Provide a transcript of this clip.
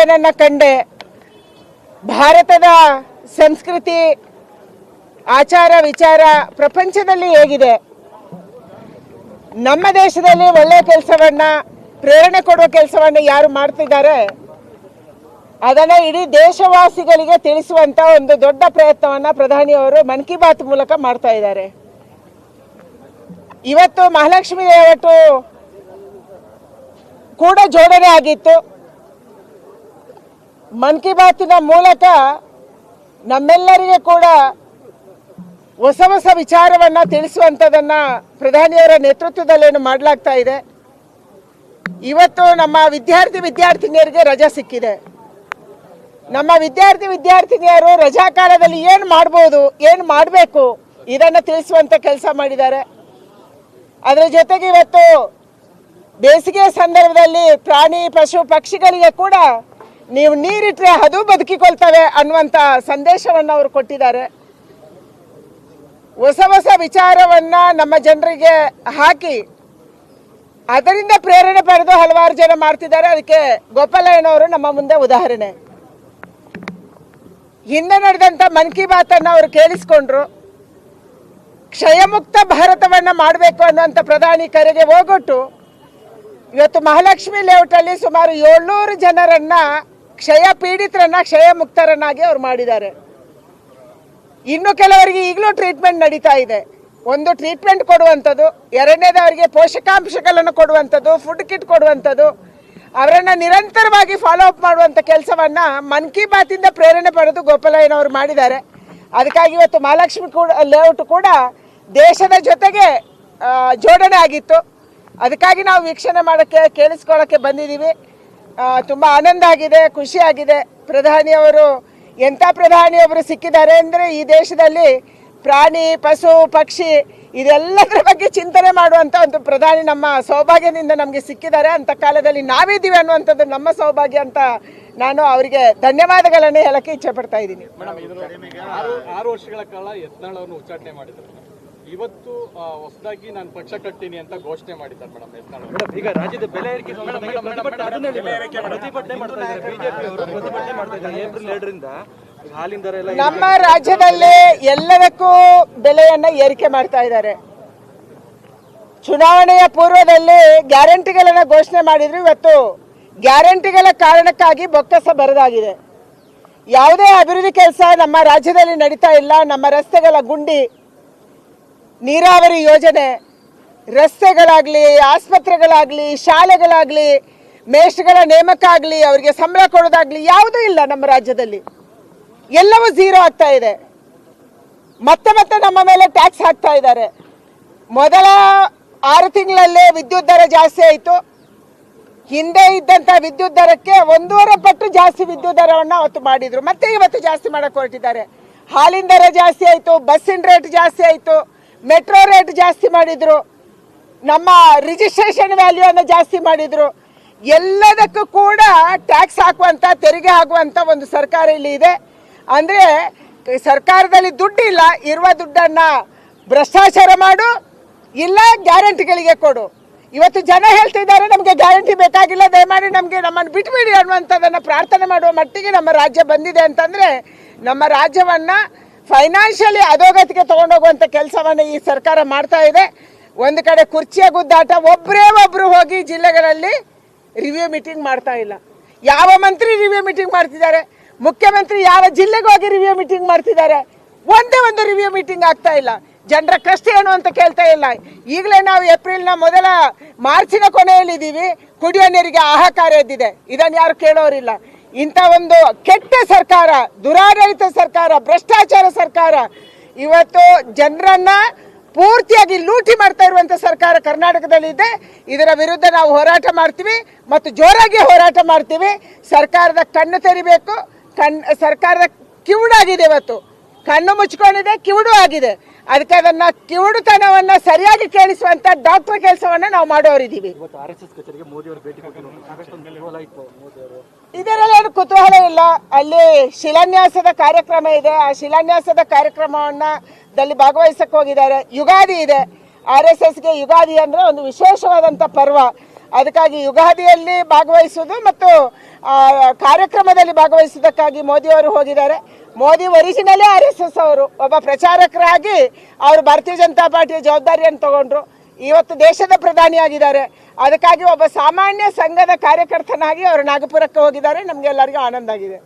ಒಬ್ಬನನ್ನ ಕಂಡೆ ಭಾರತದ ಸಂಸ್ಕೃತಿ ಆಚಾರ ವಿಚಾರ ಪ್ರಪಂಚದಲ್ಲಿ ಹೇಗಿದೆ, ನಮ್ಮ ದೇಶದಲ್ಲಿ ಒಳ್ಳೆಯ ಕೆಲಸವನ್ನ ಪ್ರೇರಣೆ ಕೊಡುವ ಕೆಲಸವನ್ನ ಯಾರು ಮಾಡ್ತಿದ್ದಾರೆ ಅದನ್ನ ಇಡೀ ದೇಶವಾಸಿಗಳಿಗೆ ತಿಳಿಸುವಂತ ಒಂದು ದೊಡ್ಡ ಪ್ರಯತ್ನವನ್ನ ಪ್ರಧಾನಿಯವರು ಮನ್ ಕಿ ಬಾತ್ ಮೂಲಕ ಮಾಡ್ತಾ ಇದ್ದಾರೆ. ಇವತ್ತು ಮಹಾಲಕ್ಷ್ಮಿ ಲೇಔಟ್ ಕೂಡ ಜೋಡಣೆ ಆಗಿತ್ತು. ಮನ್ ಕಿ ಬಾತಿನ ಮೂಲಕ ನಮ್ಮೆಲ್ಲರಿಗೆ ಕೂಡ ಹೊಸ ಹೊಸ ವಿಚಾರವನ್ನ ತಿಳಿಸುವಂಥದ್ದನ್ನ ಪ್ರಧಾನಿಯವರ ನೇತೃತ್ವದಲ್ಲೇನು ಮಾಡಲಾಗ್ತಾ ಇದೆ. ಇವತ್ತು ನಮ್ಮ ವಿದ್ಯಾರ್ಥಿನಿಯರಿಗೆ ರಜಾ ಸಿಕ್ಕಿದೆ. ನಮ್ಮ ವಿದ್ಯಾರ್ಥಿನಿಯರು ರಜಾ ಕಾಲದಲ್ಲಿ ಏನು ಮಾಡ್ಬೋದು, ಏನು ಮಾಡಬೇಕು ಇದನ್ನು ತಿಳಿಸುವಂತ ಕೆಲಸ ಮಾಡಿದ್ದಾರೆ. ಅದರ ಜೊತೆಗೆ ಇವತ್ತು ಬೇಸಿಗೆ ಸಂದರ್ಭದಲ್ಲಿ ಪ್ರಾಣಿ ಪಶು ಪಕ್ಷಿಗಳಿಗೆ ಕೂಡ ನೀವು ನೀರಿಟ್ರೆ ಅದು ಬದುಕಿಕೊಳ್ತವೆ ಅನ್ನುವಂಥ ಸಂದೇಶವನ್ನು ಅವರು ಕೊಟ್ಟಿದ್ದಾರೆ. ಹೊಸ ಹೊಸ ವಿಚಾರವನ್ನ ನಮ್ಮ ಜನರಿಗೆ ಹಾಕಿ ಅದರಿಂದ ಪ್ರೇರಣೆ ಪಡೆದು ಹಲವಾರು ಜನ ಮಾಡ್ತಿದ್ದಾರೆ. ಅದಕ್ಕೆ ಗೋಪಾಲಯ್ಯನವರು ನಮ್ಮ ಮುಂದೆ ಉದಾಹರಣೆ. ಹಿಂದೆ ನಡೆದಂತ ಮನ್ ಕಿ ಬಾತ್ ಅನ್ನು ಅವರು ಕೇಳಿಸ್ಕೊಂಡ್ರು. ಕ್ಷಯಮುಕ್ತ ಭಾರತವನ್ನ ಮಾಡಬೇಕು ಅನ್ನುವಂಥ ಪ್ರಧಾನಿ ಕರೆಗೆ ಹೋಗೊಟ್ಟು ಇವತ್ತು ಮಹಾಲಕ್ಷ್ಮಿ ಲೇಔಟ್ ಅಲ್ಲಿ ಸುಮಾರು 700 ಜನರನ್ನ ಕ್ಷಯ ಪೀಡಿತರನ್ನ ಕ್ಷಯ ಮುಕ್ತರನ್ನಾಗಿ ಅವ್ರು ಮಾಡಿದ್ದಾರೆ. ಇನ್ನು ಕೆಲವರಿಗೆ ಈಗಲೂ ಟ್ರೀಟ್ಮೆಂಟ್ ನಡೀತಾ ಇದೆ. ಒಂದು ಟ್ರೀಟ್ಮೆಂಟ್ ಕೊಡುವಂಥದ್ದು, ಎರಡನೇದು ಅವರಿಗೆ ಪೋಷಕಾಂಶಗಳನ್ನು ಕೊಡುವಂಥದ್ದು, ಫುಡ್ ಕಿಟ್ ಕೊಡುವಂಥದ್ದು, ಅವರನ್ನು ನಿರಂತರವಾಗಿ ಫಾಲೋ ಅಪ್ ಮಾಡುವಂಥ ಕೆಲಸವನ್ನ ಮನ್ ಕಿ ಬಾತಿಂದ ಪ್ರೇರಣೆ ಪಡೆದು ಗೋಪಾಲಯ್ಯನವರು ಮಾಡಿದ್ದಾರೆ. ಅದಕ್ಕಾಗಿ ಇವತ್ತು ಮಹಾಲಕ್ಷ್ಮಿ ಲೇಔಟ್ ಕೂಡ ದೇಶದ ಜೊತೆಗೆ ಜೋಡಣೆ ಆಗಿತ್ತು. ಅದಕ್ಕಾಗಿ ನಾವು ವೀಕ್ಷಣೆ ಮಾಡೋಕ್ಕೆ ಕೇಳಿಸ್ಕೊಳ್ಳೋಕ್ಕೆ ಬಂದಿದ್ದೀವಿ. ತುಂಬ ಆನಂದ ಆಗಿದೆ, ಖುಷಿ ಆಗಿದೆ. ಪ್ರಧಾನಿಯವರು ಎಂಥ ಪ್ರಧಾನಿಯೊಬ್ಬರು ಸಿಕ್ಕಿದ್ದಾರೆ ಅಂದರೆ ಈ ದೇಶದಲ್ಲಿ ಪ್ರಾಣಿ ಪಶು ಪಕ್ಷಿ ಇದೆಲ್ಲದರ ಬಗ್ಗೆ ಚಿಂತನೆ ಮಾಡುವಂಥ ಒಂದು ಪ್ರಧಾನಿ ನಮ್ಮ ಸೌಭಾಗ್ಯದಿಂದ ನಮಗೆ ಸಿಕ್ಕಿದ್ದಾರೆ. ಅಂಥ ಕಾಲದಲ್ಲಿ ನಾವಿದ್ದೀವಿ ಅನ್ನುವಂಥದ್ದು ನಮ್ಮ ಸೌಭಾಗ್ಯ ಅಂತ ನಾನು ಅವರಿಗೆ ಧನ್ಯವಾದಗಳನ್ನು ಹೇಳಕ್ಕೆ ಇಚ್ಛೆ ಪಡ್ತಾ ಇದ್ದೀನಿ. 6 ವರ್ಷಗಳ ಕಾಲ ಯತ್ನಾಳವನ್ನು ಉಚ್ಚಾಟನೆ ಮಾಡಿದ್ರು. ಇವತ್ತು ಹೊಸದಾಗಿ ನಾನು ಪಕ್ಷ ಕಟ್ತೀನಿ ಅಂತ ಘೋಷಣೆ ಮಾಡಿದ್ದಾರೆ ಮೇಡಮ್ ಯತ್ನಾಳ್. ಈಗ ರಾಜ್ಯದ ಬೆಲೆ ಏರಿಕೆ ಪ್ರತಿಭಟನೆ ಮಾಡ್ತಾ ಇದ್ದಾರೆ, ಬಿಜೆಪಿ ಅವರು ಪ್ರತಿಭಟನೆ ಮಾಡ್ತಾ ಇದ್ದಾರೆ. ಏಪ್ರಿಲ್ 2 ರಿಂದ ಹಾಲಿನ ದರ ಎಲ್ಲ ನಮ್ಮ ರಾಜ್ಯದಲ್ಲಿ ಎಲ್ಲದಕ್ಕೂ ಬೆಲೆಯನ್ನ ಏರಿಕೆ ಮಾಡ್ತಾ ಇದ್ದಾರೆ. ಚುನಾವಣೆಯ ಪೂರ್ವದಲ್ಲಿ ಗ್ಯಾರಂಟಿಗಳನ್ನ ಘೋಷಣೆ ಮಾಡಿದ್ರು. ಇವತ್ತು ಗ್ಯಾರಂಟಿಗಳ ಕಾರಣಕ್ಕಾಗಿ ಬೊಕ್ಕಸ ಬರದಾಗಿದೆ. ಯಾವುದೇ ಅಭಿವೃದ್ಧಿ ಕೆಲಸ ನಮ್ಮ ರಾಜ್ಯದಲ್ಲಿ ನಡೀತಾ ಇಲ್ಲ. ನಮ್ಮ ರಸ್ತೆಗಳ ಗುಂಡಿ, ನೀರಾವರಿ ಯೋಜನೆ, ರಸ್ತೆಗಳಾಗ್ಲಿ, ಆಸ್ಪತ್ರೆಗಳಾಗ್ಲಿ, ಶಾಲೆಗಳಾಗ್ಲಿ, ಮೇಷ್ಟ್ಗಳ ನೇಮಕ ಆಗಲಿ, ಅವರಿಗೆ ಸಂಬಳ ಕೊಡೋದಾಗ್ಲಿ ಯಾವುದೂ ಇಲ್ಲ ನಮ್ಮ ರಾಜ್ಯದಲ್ಲಿ. ಎಲ್ಲವೂ ಝೀರೋ ಆಗ್ತಾ ಇದೆ. ಮತ್ತೆ ಮತ್ತೆ ನಮ್ಮ ಮೇಲೆ ಟ್ಯಾಕ್ಸ್ ಹಾಕ್ತಾ ಇದ್ದಾರೆ. ಮೊದಲ 6 ತಿಂಗಳಲ್ಲೇ ವಿದ್ಯುತ್ ದರ ಜಾಸ್ತಿ ಆಯಿತು. ಹಿಂದೆ ಇದ್ದಂಥ ವಿದ್ಯುತ್ ದರಕ್ಕೆ 1.5 ಪಟ್ಟು ಜಾಸ್ತಿ ವಿದ್ಯುತ್ ದರವನ್ನು ಅವತ್ತು ಮಾಡಿದ್ರು. ಮತ್ತೆ ಇವತ್ತು ಜಾಸ್ತಿ ಮಾಡಕ್ಕೆ ಹೊರಟಿದ್ದಾರೆ. ಹಾಲಿನ ದರ ಜಾಸ್ತಿ ಆಯಿತು, ಬಸ್ಸಿನ ರೇಟ್ ಜಾಸ್ತಿ ಆಯಿತು, ಮೆಟ್ರೋ ರೇಟ್ ಜಾಸ್ತಿ ಮಾಡಿದ್ರು, ನಮ್ಮ ರಿಜಿಸ್ಟ್ರೇಷನ್ ವ್ಯಾಲ್ಯೂ ಅನ್ನು ಜಾಸ್ತಿ ಮಾಡಿದ್ರು. ಎಲ್ಲದಕ್ಕೂ ಕೂಡ ಟ್ಯಾಕ್ಸ್ ಹಾಕುವಂತ, ತೆರಿಗೆ ಹಾಕುವಂತ ಒಂದು ಸರ್ಕಾರ ಇಲ್ಲಿ ಇದೆ. ಅಂದ್ರೆ ಸರ್ಕಾರದಲ್ಲಿ ದುಡ್ಡಿಲ್ಲ, ಇರುವ ದುಡ್ಡನ್ನ ಭ್ರಷ್ಟಾಚಾರ ಮಾಡು, ಇಲ್ಲ ಗ್ಯಾರಂಟಿಗಳಿಗೆ ಕೊಡು. ಇವತ್ತು ಜನ ಹೇಳ್ತಿದ್ದಾರೆ ನಮಗೆ ಗ್ಯಾರಂಟಿ ಬೇಕಾಗಿಲ್ಲ, ದಯಮಾಡಿ ನಮ್ಮನ್ನು ಬಿಟ್ಬಿಡಿ ಅನ್ನುವಂಥದ್ದನ್ನು ಪ್ರಾರ್ಥನೆ ಮಾಡುವ ಮಟ್ಟಿಗೆ ನಮ್ಮ ರಾಜ್ಯ ಬಂದಿದೆ. ಅಂತಂದ್ರೆ ನಮ್ಮ ರಾಜ್ಯವನ್ನ ಫೈನಾನ್ಷಿಯಲಿ ಅಧೋಗತಿಗೆ ತಗೊಂಡೋಗುವಂಥ ಕೆಲಸವನ್ನು ಈ ಸರ್ಕಾರ ಮಾಡ್ತಾ ಇದೆ. ಒಂದು ಕಡೆ ಕುರ್ಚಿಯ ಗುದ್ದಾಟ, ಒಬ್ಬರು ಹೋಗಿ ಜಿಲ್ಲೆಗಳಲ್ಲಿ ರಿವ್ಯೂ ಮೀಟಿಂಗ್ ಮಾಡ್ತಾ ಇಲ್ಲ. ಯಾವ ಮಂತ್ರಿ ರಿವ್ಯೂ ಮೀಟಿಂಗ್ ಮಾಡ್ತಿದ್ದಾರೆ? ಮುಖ್ಯಮಂತ್ರಿ ಯಾವ ಜಿಲ್ಲೆಗೆ ಹೋಗಿ ರಿವ್ಯೂ ಮೀಟಿಂಗ್ ಮಾಡ್ತಿದ್ದಾರೆ? ಒಂದೇ ಒಂದು ರಿವ್ಯೂ ಮೀಟಿಂಗ್ ಆಗ್ತಾ ಇಲ್ಲ. ಜನರ ಕಷ್ಟ ಏನು ಅಂತ ಕೇಳ್ತಾ ಇಲ್ಲ. ಈಗಲೇ ನಾವು ಏಪ್ರಿಲ್ನ ಮಾರ್ಚಿನ ಕೊನೆಯಲ್ಲಿದ್ದೀವಿ. ಕುಡಿಯೋ ನೀರಿಗೆ ಹಾಹಾಕಾರ ಎದ್ದಿದೆ. ಇದನ್ನು ಯಾರು ಕೇಳೋರಿಲ್ಲ. ಇಂಥ ಒಂದು ಕೆಟ್ಟ ಸರ್ಕಾರ, ದುರಾಡಳಿತ ಸರ್ಕಾರ, ಭ್ರಷ್ಟಾಚಾರ ಸರ್ಕಾರ ಇವತ್ತು ಜನರನ್ನ ಪೂರ್ತಿಯಾಗಿ ಲೂಟಿ ಮಾಡ್ತಾ ಇರುವಂತ ಸರ್ಕಾರ ಕರ್ನಾಟಕದಲ್ಲಿ ಇದೆ. ಇದರ ವಿರುದ್ಧ ನಾವು ಹೋರಾಟ ಮಾಡ್ತೀವಿ ಮತ್ತು ಜೋರಾಗಿ ಹೋರಾಟ ಮಾಡ್ತೀವಿ. ಸರ್ಕಾರದ ಕಣ್ಣು ತೆರಿಬೇಕು. ಸರ್ಕಾರದ ಕಿವುಡಾಗಿದೆ, ಇವತ್ತು ಕಣ್ಣು ಮುಚ್ಕೊಂಡಿದೆ, ಕಿವುಡು ಆಗಿದೆ. ಅದಕ್ಕೆ ಅದನ್ನ ಕಿವುಡುತನವನ್ನ ಸರಿಯಾಗಿ ಕೇಳಿಸುವಂತ ಡಾಕ್ಟರ್ ಕೆಲಸವನ್ನ ನಾವು ಮಾಡೋರಿದ್ದೀವಿ. ಇದರಲ್ಲಿ ಏನು ಕುತೂಹಲ ಇಲ್ಲ. ಅಲ್ಲಿ ಶಿಲಾನ್ಯಾಸದ ಕಾರ್ಯಕ್ರಮ ಇದೆ. ಆ ಶಿಲಾನ್ಯಾಸದ ಕಾರ್ಯಕ್ರಮದಲ್ಲಿ ಭಾಗವಹಿಸಕ್ಕೆ ಹೋಗಿದ್ದಾರೆ. ಯುಗಾದಿ ಇದೆ. RSSಗೆ ಯುಗಾದಿ ಅಂದ್ರೆ ಒಂದು ವಿಶೇಷವಾದಂತ ಪರ್ವ. ಅದಕ್ಕಾಗಿ ಯುಗಾದಿಯಲ್ಲಿ ಭಾಗವಹಿಸುವುದು ಮತ್ತು ಕಾರ್ಯಕ್ರಮದಲ್ಲಿ ಭಾಗವಹಿಸುವುದಕ್ಕಾಗಿ ಮೋದಿಯವರು ಹೋಗಿದ್ದಾರೆ. ಮೋದಿ ಒರಿಜಿನಲಿ RSS ಅವರು ಒಬ್ಬ ಪ್ರಚಾರಕರಾಗಿ ಅವರು ಭಾರತೀಯ ಜನತಾ ಪಾರ್ಟಿಯ ಜವಾಬ್ದಾರಿಯನ್ನು ತಗೊಂಡ್ರು. ಇವತ್ತು ದೇಶದ ಪ್ರಧಾನಿಯಾಗಿದ್ದಾರೆ. ಅದಕ್ಕಾಗಿ ಒಬ್ಬ ಸಾಮಾನ್ಯ ಸಂಘದ ಕಾರ್ಯಕರ್ತನಾಗಿ ಅವರು ನಾಗಪುರಕ್ಕೆ ಹೋಗಿದ್ದಾರೆ. ನಮಗೆಲ್ಲರಿಗೂ ಆನಂದ ಆಗಿದೆ.